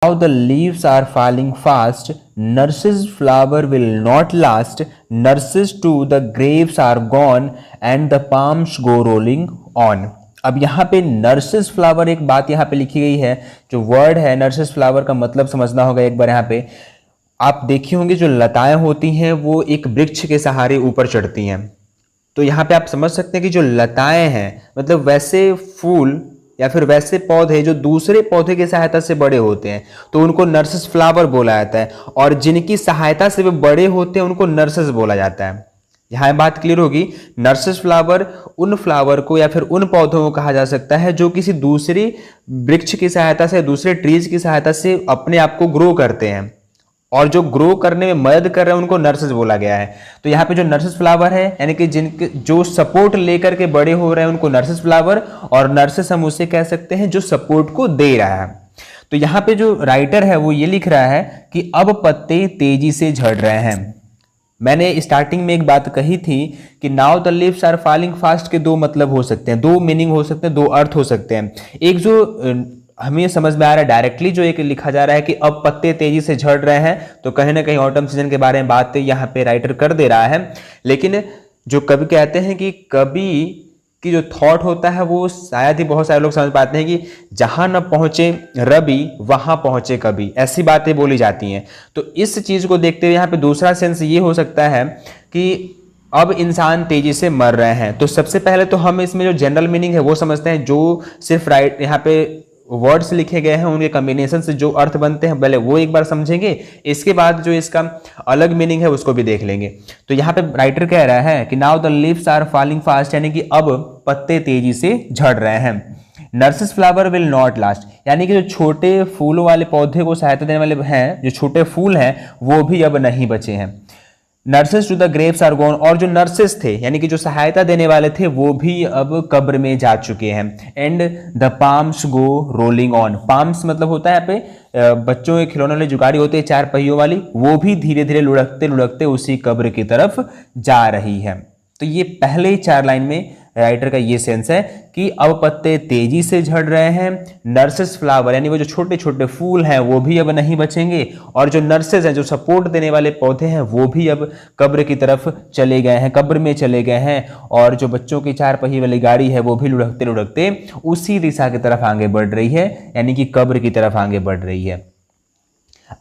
Now the leaves are falling fast, nurse's flower will not last, nurses to the graves are gone and the palms go rolling on। अब यहाँ पे nurses flower एक बात यहाँ पे लिखी गई है, जो वर्ड है नर्सेस फ्लावर का मतलब समझना होगा एक बार। यहाँ पे आप देखे होंगे जो लताएं होती हैं वो एक वृक्ष के सहारे ऊपर चढ़ती हैं, तो यहाँ पे आप समझ सकते हैं कि जो लताएं हैं मतलब वैसे फूल या फिर वैसे पौधे जो दूसरे पौधे की सहायता से बड़े होते हैं तो उनको नर्सेस फ्लावर बोला जाता है, और जिनकी सहायता से वे बड़े होते हैं उनको नर्सेस बोला जाता है। यहाँ बात क्लियर होगी। नर्सेस फ्लावर उन फ्लावर को या फिर उन पौधों को कहा जा सकता है जो किसी दूसरी वृक्ष की सहायता से, दूसरे ट्रीज की सहायता से अपने आप को ग्रो करते हैं, और जो ग्रो करने में मदद कर रहे हैं उनको नर्सेस बोला गया है। तो यहाँ पे जो नर्सेस फ्लावर है यानी कि जिनके जो सपोर्ट लेकर के बड़े हो रहे हैं उनको नर्सेस फ्लावर, और नर्सेस हम उसे कह सकते हैं जो सपोर्ट को दे रहा है। तो यहाँ पे जो राइटर है वो ये लिख रहा है कि अब पत्ते तेजी से झड़ रहे हैं। मैंने स्टार्टिंग में एक बात कही थी कि now the leaves are falling fast के दो मतलब हो सकते हैं, दो मीनिंग हो सकते हैं, दो अर्थ हो सकते हैं। एक जो हमें समझ में आ रहा है डायरेक्टली, जो एक लिखा जा रहा है कि अब पत्ते तेजी से झड़ रहे हैं, तो कहीं ना कहीं ऑटम सीजन के बारे में बात यहाँ पे राइटर कर दे रहा है। लेकिन जो कवि कहते हैं कि कवि की जो थॉट होता है वो शायद ही बहुत सारे लोग समझ पाते हैं कि जहां न पहुंचे रवि वहां पहुंचे कवि, ऐसी बातें बोली जाती हैं। तो इस चीज को देखते हुए यहाँ पे दूसरा सेंस ये हो सकता है कि अब इंसान तेजी से मर रहे हैं। तो सबसे पहले तो हम इसमें जो जनरल मीनिंग है वो समझते हैं, जो सिर्फ राइट यहाँ पे वर्ड्स लिखे गए हैं उनके कॉम्बिनेशन से जो अर्थ बनते हैं पहले वो एक बार समझेंगे, इसके बाद जो इसका अलग मीनिंग है उसको भी देख लेंगे। तो यहाँ पे राइटर कह रहा है कि now the leaves are falling fast, यानी कि अब पत्ते तेजी से झड़ रहे हैं। Nurses flower will not last, यानी कि जो छोटे फूलों वाले पौधे को सहायता देने वाले हैं, जो छोटे फूल हैं वो भी अब नहीं बचे हैं। Nurses to the graves are gone, और जो नर्सेस थे यानी कि जो सहायता देने वाले थे वो भी अब कब्र में जा चुके हैं। And the palms go rolling on, palms मतलब होता है यहाँ पे बच्चों के खिलौने वाली जो गाड़ी होती है चार पहियों वाली, वो भी धीरे धीरे लुढ़कते लुढ़कते उसी कब्र की तरफ जा रही है। तो ये पहले ही चार लाइन में राइटर का ये सेंस है कि अब पत्ते तेजी से झड़ रहे हैं, नर्सेस फ्लावर यानी वो जो छोटे छोटे फूल हैं वो भी अब नहीं बचेंगे, और जो नर्सेस हैं जो सपोर्ट देने वाले पौधे हैं वो भी अब कब्र की तरफ चले गए हैं, कब्र में चले गए हैं, और जो बच्चों की चार पहिए वाली गाड़ी है वो भी लुढ़कते लुढ़कते उसी दिशा की तरफ आगे बढ़ रही है, यानी कि कब्र की तरफ आगे बढ़ रही है।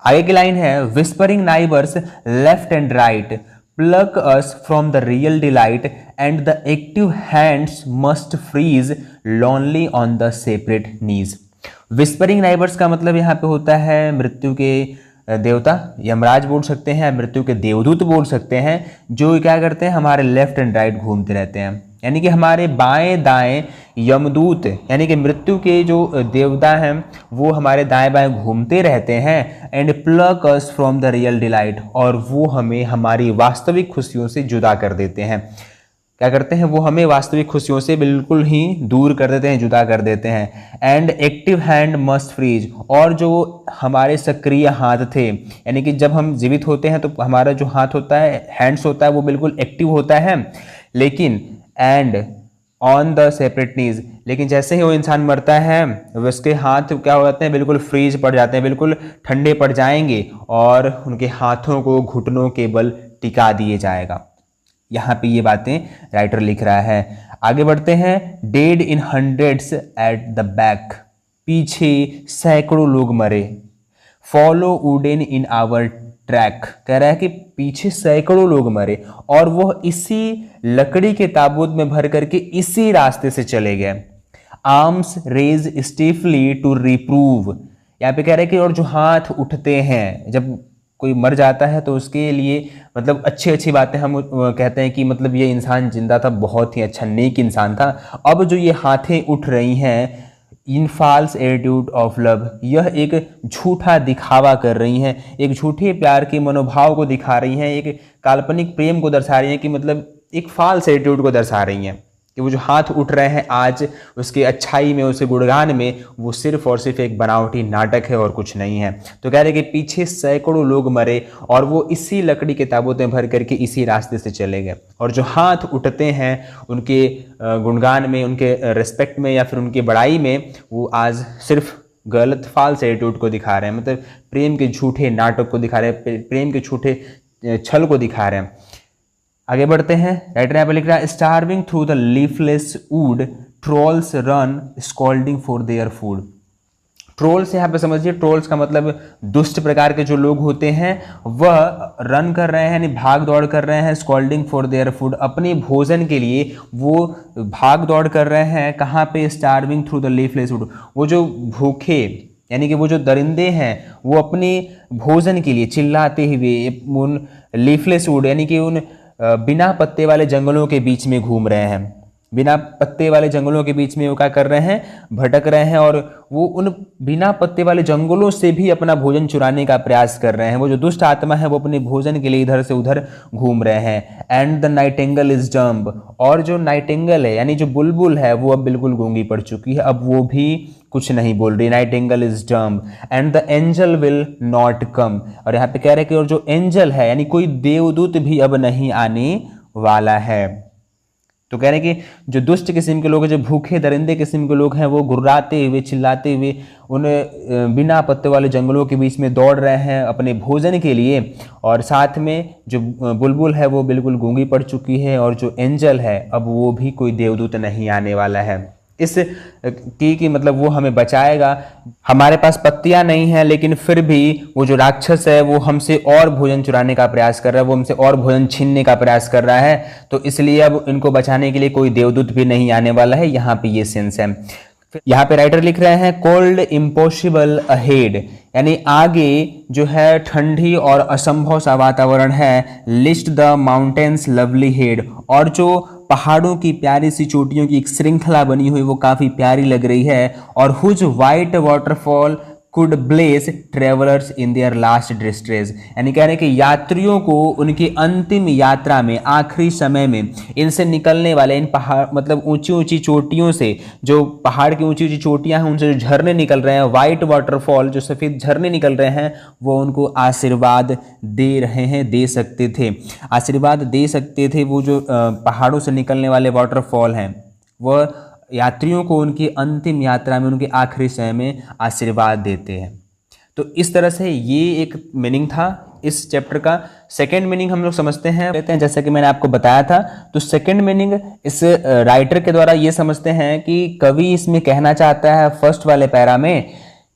आगे की लाइन है whispering neighbours left and right pluck us from the real delight and the active hands must freeze lonely on the separate knees। whispering neighbors का मतलब यहाँ पे होता है मृत्यु के देवता, यमराज बोल सकते हैं, मृत्यु के देवदूत बोल सकते हैं, जो क्या करते हैं हमारे लेफ्ट एंड राइट घूमते रहते हैं, यानी कि हमारे बाएं दाएं यमदूत यानी कि मृत्यु के जो देवता हैं वो हमारे दाएं बाएं घूमते रहते हैं। And pluck us from the real delight, और वो हमें हमारी वास्तविक खुशियों से जुदा कर देते हैं। क्या करते हैं वो हमें वास्तविक खुशियों से बिल्कुल ही दूर कर देते हैं, जुदा कर देते हैं। And active hand must freeze, और जो हमारे सक्रिय हाथ थे यानी कि जब हम जीवित होते हैं तो हमारा जो हाथ होता है, हैंड्स होता है, वो बिल्कुल एक्टिव होता है, लेकिन एंड ऑन द सेपरेट नीज, लेकिन जैसे ही वो इंसान मरता है उसके हाथ क्या हो जाते हैं, बिल्कुल फ्रीज पड़ जाते हैं, बिल्कुल ठंडे पड़ जाएंगे, और उनके हाथों को घुटनों के बल टिका दिए जाएगा। यहाँ पे ये बातें राइटर लिख रहा है। आगे बढ़ते हैं। Dead in hundreds at the back, पीछे सैकड़ों लोग मरे। Follow wooden in our track, कह रहा है कि पीछे सैकड़ों लोग मरे और वह इसी लकड़ी के ताबूत में भर करके इसी रास्ते से चले गए। आर्म्स रेज स्टिफली टू रिप्रूव, यहाँ पे कह रहे हैं कि और जो हाथ उठते हैं जब कोई मर जाता है तो उसके लिए मतलब अच्छी अच्छी बातें हम कहते हैं कि मतलब ये इंसान जिंदा था, बहुत ही अच्छा नेक इंसान था। अब जो ये हाथें उठ रही हैं इन फॉल्स एटीट्यूड ऑफ लव, यह एक झूठा दिखावा कर रही हैं, एक झूठे प्यार के मनोभाव को दिखा रही हैं, एक काल्पनिक प्रेम को दर्शा रही हैं, कि मतलब एक फॉल्स एटीट्यूड को दर्शा रही हैं कि वो जो हाथ उठ रहे हैं आज उसके अच्छाई में, उसके गुणगान में, वो सिर्फ और सिर्फ एक बनावटी नाटक है और कुछ नहीं है। तो कह रहे कि पीछे सैकड़ों लोग मरे और वो इसी लकड़ी के ताबूत में भर करके इसी रास्ते से चले गए, और जो हाथ उठते हैं उनके गुणगान में, उनके रिस्पेक्ट में या फिर उनकी बड़ाई में, वो आज सिर्फ गलत फॉल्स एटीट्यूड को दिखा रहे हैं, मतलब प्रेम के झूठे नाटक को दिखा रहे हैं, प्रेम के झूठे छल को दिखा रहे हैं। आगे बढ़ते हैं। राइटर यहाँ पे लिख रहा है starving through the leafless would trolls run scolding for their food. Trolls यहाँ पे समझिए, ट्रोल्स का मतलब दुष्ट प्रकार के जो लोग होते हैं वह रन कर रहे हैं, यानी भाग दौड़ कर रहे हैं, स्कॉल्डिंग फॉर देयर फूड, अपने भोजन के लिए वो भाग दौड़ कर रहे हैं। कहाँ पे? Starving through the leafless would. वो जो भूखे यानी कि वो जो दरिंदे हैं वो अपने भोजन के लिए चिल्लाते हुए उन लीफलेस वुड यानी कि उन बिना पत्ते वाले जंगलों के बीच में घूम रहे हैं। बिना पत्ते वाले जंगलों के बीच में वो क्या कर रहे हैं? भटक रहे हैं, और वो उन बिना पत्ते वाले जंगलों से भी अपना भोजन चुराने का प्रयास कर रहे हैं। वो जो दुष्ट आत्मा है वो अपने भोजन के लिए इधर से उधर घूम रहे हैं। And the Nightingale is dumb, और जो नाइटिंगेल है यानी जो बुलबुल है वो अब बिल्कुल गूंगी पड़ चुकी है, अब वो भी कुछ नहीं बोल रही। Nightingale is dumb and the angel will not come, और यहाँ पे कह रहे हैं कि और जो एंजल है यानी कोई देवदूत भी अब नहीं आने वाला है। तो कह रहे हैं कि जो दुष्ट किस्म के लोग हैं, जो भूखे दरिंदे किस्म के लोग हैं, वो गुर्राते हुए चिल्लाते हुए उन बिना पत्ते वाले जंगलों के बीच में दौड़ रहे हैं अपने भोजन के लिए, और साथ में जो बुलबुल है वो बिल्कुल गूंगी पड़ चुकी है, और जो एंजल है अब वो भी कोई देवदूत नहीं आने वाला है। इस की मतलब वो हमें बचाएगा। हमारे पास पत्तियां नहीं हैं लेकिन फिर भी वो जो राक्षस है वो हमसे और भोजन चुराने का प्रयास कर रहा है, वो हमसे और भोजन छीनने का प्रयास कर रहा है। तो इसलिए अब इनको बचाने के लिए कोई देवदूत भी नहीं आने वाला है। यहाँ पे ये सेंस है। यहाँ पे राइटर लिख रहे हैं कोल्ड इम्पॉसिबल अहेड, यानी आगे जो है ठंडी और असंभव सा वातावरण है। List the mountains lovely head, और जो पहाड़ों की प्यारी सी चोटियों की एक श्रृंखला बनी हुई वो काफ़ी प्यारी लग रही है। और whose white waterfall could bless travellers in their last distress, यानी कह रहे हैं कि यात्रियों को उनकी अंतिम यात्रा में, आखिरी समय में इनसे निकलने वाले इन पहाड़ मतलब ऊंची ऊंची चोटियों से, जो पहाड़ की ऊंची ऊंची चोटियां हैं उनसे जो झरने निकल रहे हैं, वाइट वाटरफॉल जो सफ़ेद झरने निकल रहे हैं, वो उनको आशीर्वाद दे रहे हैं, दे सकते थे, आशीर्वाद दे सकते थे। वो जो पहाड़ों से निकलने वाले वाटरफॉल हैं वह यात्रियों को उनकी अंतिम यात्रा में, उनके आखिरी समय में आशीर्वाद देते हैं। तो इस तरह से ये एक मीनिंग था इस चैप्टर का। सेकंड मीनिंग हम लोग समझते हैं लेते हैं, जैसा कि मैंने आपको बताया था। तो सेकंड मीनिंग इस राइटर के द्वारा ये समझते हैं कि कवि इसमें कहना चाहता है फर्स्ट वाले पैरा में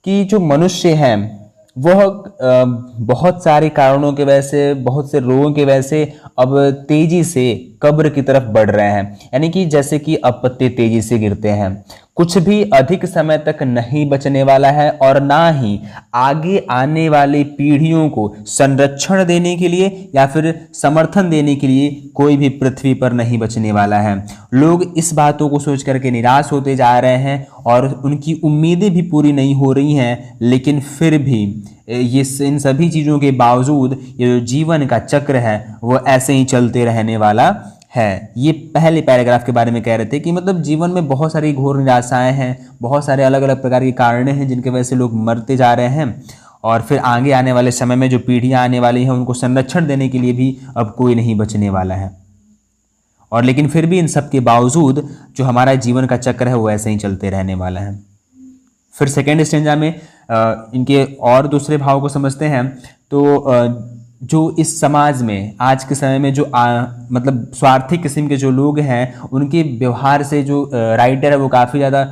कि जो मनुष्य हैं वह बहुत सारे कारणों के वजह से, बहुत से रोगों के वजह से अब तेजी से कब्र की तरफ बढ़ रहे हैं, यानी कि जैसे कि अब पत्ते तेजी से गिरते हैं। कुछ भी अधिक समय तक नहीं बचने वाला है, और ना ही आगे आने वाली पीढ़ियों को संरक्षण देने के लिए या फिर समर्थन देने के लिए कोई भी पृथ्वी पर नहीं बचने वाला है। लोग इस बातों को सोच करके निराश होते जा रहे हैं और उनकी उम्मीदें भी पूरी नहीं हो रही हैं, लेकिन फिर भी ये इन सभी चीज़ों के बावजूद ये जो जीवन का चक्र है वो ऐसे ही चलते रहने वाला है। ये पहले पैराग्राफ के बारे में कह रहे थे कि मतलब जीवन में बहुत सारी घोर निराशाएं हैं, बहुत सारे अलग अलग प्रकार के कारण हैं जिनके वजह से लोग मरते जा रहे हैं, और फिर आगे आने वाले समय में जो पीढ़ियां आने वाली हैं उनको संरक्षण देने के लिए भी अब कोई नहीं बचने वाला है। और लेकिन फिर भी इन सब के बावजूद जो हमारा जीवन का चक्र है वो ऐसे ही चलते रहने वाला है। फिर सेकेंड स्टेंजा में इनके और दूसरे भाव को समझते हैं। तो जो इस समाज में आज के समय में जो मतलब स्वार्थी किस्म के जो लोग हैं उनके व्यवहार से जो राइटर है वो काफ़ी ज़्यादा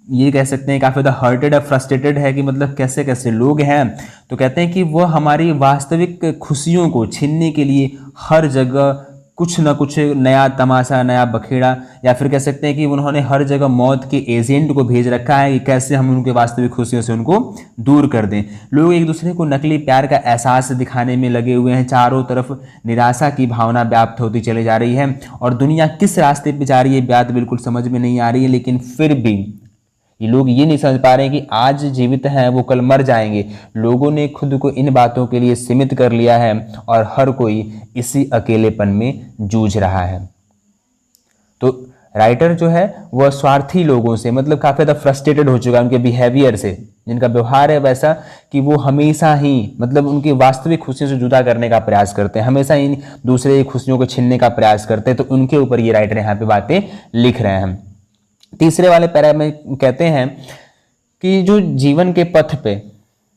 ये कह सकते हैं काफ़ी ज़्यादा हर्टेड है, फ्रस्ट्रेटेड है कि मतलब कैसे कैसे लोग हैं। तो कहते हैं कि वह हमारी वास्तविक खुशियों को छीनने के लिए हर जगह कुछ ना कुछ नया तमाशा, नया बखेड़ा, या फिर कह सकते हैं कि उन्होंने हर जगह मौत के एजेंट को भेज रखा है कि कैसे हम उनके वास्तविक खुशियों से उनको दूर कर दें। लोग एक दूसरे को नकली प्यार का एहसास दिखाने में लगे हुए हैं। चारों तरफ निराशा की भावना व्याप्त होती चली जा रही है और दुनिया किस रास्ते पर जा रही है बात बिल्कुल समझ में नहीं आ रही है। लेकिन फिर भी ये लोग ये नहीं समझ पा रहे हैं कि आज जीवित हैं वो कल मर जाएंगे। लोगों ने खुद को इन बातों के लिए सीमित कर लिया है और हर कोई इसी अकेलेपन में जूझ रहा है। तो राइटर जो है वह स्वार्थी लोगों से मतलब काफ़ी ज़्यादा फ्रस्ट्रेटेड हो चुका है, उनके बिहेवियर से, जिनका व्यवहार है वैसा कि वो हमेशा ही मतलब उनकी वास्तविक खुशियों से जुदा करने का प्रयास करते हैं, हमेशा इन दूसरे की खुशियों को छीनने का प्रयास करते हैं। तो उनके ऊपर ये राइटर यहाँ पे बातें लिख रहे हैं। तीसरे वाले पैरा में कहते हैं कि जो जीवन के पथ पे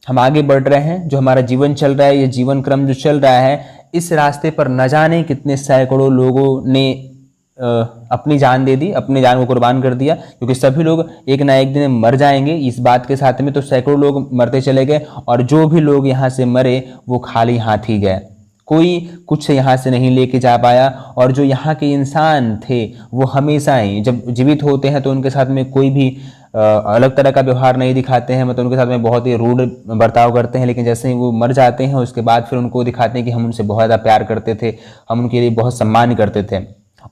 हम आगे बढ़ रहे हैं, जो हमारा जीवन चल रहा है, ये जीवन क्रम जो चल रहा है, इस रास्ते पर न जाने कितने सैकड़ों लोगों ने अपनी जान दे दी, अपनी जान को कुर्बान कर दिया, क्योंकि सभी लोग एक ना एक दिन मर जाएंगे। इस बात के साथ में तो सैकड़ों लोग मरते चले गए, और जो भी लोग यहाँ से मरे वो खाली हाथ ही गए, कोई कुछ यहाँ से नहीं लेके जा पाया। और जो यहाँ के इंसान थे वो हमेशा ही जब जीवित होते हैं तो उनके साथ में कोई भी अलग तरह का व्यवहार नहीं दिखाते हैं, मतलब उनके साथ में बहुत ही रूड बर्ताव करते हैं। लेकिन जैसे ही वो मर जाते हैं उसके बाद फिर उनको दिखाते हैं कि हम उनसे बहुत ज़्यादा प्यार करते थे, हम उनके लिए बहुत सम्मान करते थे।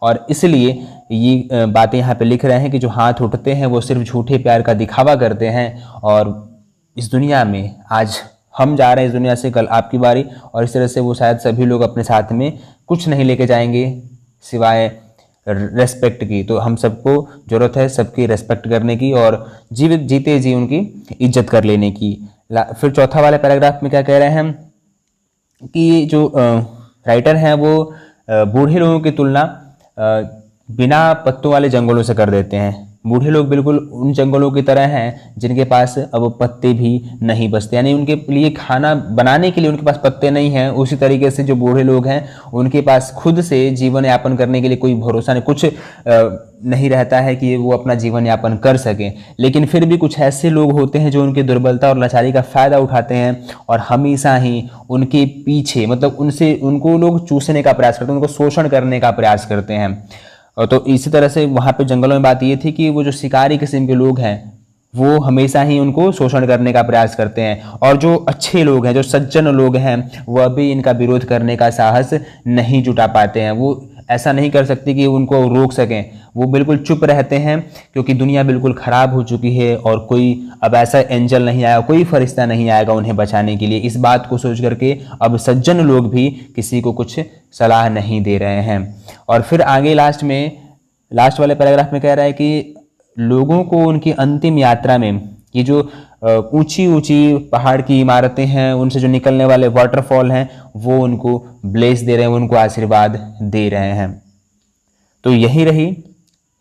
और इसलिए ये बातें यहाँ पे लिख रहे हैं कि जो हाथ उठते हैं वो सिर्फ झूठे प्यार का दिखावा करते हैं। और इस दुनिया में आज हम जा रहे हैं, इस दुनिया से कल आपकी बारी, और इस तरह से वो शायद सभी लोग अपने साथ में कुछ नहीं लेके जाएंगे सिवाय रेस्पेक्ट की। तो हम सबको ज़रूरत है सबकी रेस्पेक्ट करने की और जीवित जीते जी उनकी इज्जत कर लेने की। फिर चौथा वाले पैराग्राफ में क्या कह रहे हैं हम कि जो राइटर हैं वो बूढ़े लोगों की तुलना बिना पत्तों वाले जंगलों से कर देते हैं। बूढ़े लोग बिल्कुल उन जंगलों की तरह हैं जिनके पास अब पत्ते भी नहीं बचते, यानी उनके लिए खाना बनाने के लिए उनके पास पत्ते नहीं हैं। उसी तरीके से जो बूढ़े लोग हैं उनके पास खुद से जीवन यापन करने के लिए कोई भरोसा नहीं, कुछ नहीं रहता है कि वो अपना जीवन यापन कर सकें। लेकिन फिर भी कुछ ऐसे लोग होते हैं जो उनकी दुर्बलता और लाचारी का फ़ायदा उठाते हैं और हमेशा ही उनके पीछे, मतलब उनको लोग चूसने का प्रयास करते हैं, उनको शोषण करने का प्रयास करते हैं। तो इसी तरह से वहाँ पे जंगलों में बात ये थी कि वो जो शिकारी किस्म के लोग हैं वो हमेशा ही उनको शोषण करने का प्रयास करते हैं, और जो अच्छे लोग हैं, जो सज्जन लोग हैं, वो अभी इनका विरोध करने का साहस नहीं जुटा पाते हैं। वो ऐसा नहीं कर सकते कि उनको रोक सकें, वो बिल्कुल चुप रहते हैं क्योंकि दुनिया बिल्कुल ख़राब हो चुकी है और कोई अब ऐसा एंजल नहीं आया, कोई फरिश्ता नहीं आएगा उन्हें बचाने के लिए। इस बात को सोच करके अब सज्जन लोग भी किसी को कुछ सलाह नहीं दे रहे हैं। और फिर आगे लास्ट वाले पैराग्राफ में कह रहा है कि लोगों को उनकी अंतिम यात्रा में ये जो ऊंची ऊंची पहाड़ की इमारतें हैं, उनसे जो निकलने वाले वाटरफॉल हैं, वो उनको ब्लेस दे रहे हैं, उनको आशीर्वाद दे रहे हैं। तो यही रही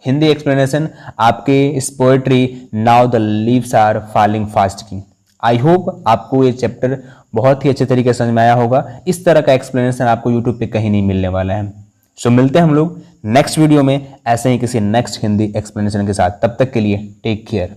हिंदी एक्सप्लेनेशन आपके इस poetry now the leaves are falling fast की। आई होप आपको ये चैप्टर बहुत ही अच्छे तरीके से समझ में आया होगा। इस तरह का एक्सप्लेनेशन आपको यूट्यूब पे कहीं नहीं मिलने वाला है। सो मिलते हैं हम लोग नेक्स्ट वीडियो में ऐसे ही किसी नेक्स्ट हिंदी एक्सप्लेनेशन के साथ। तब तक के लिए टेक केयर।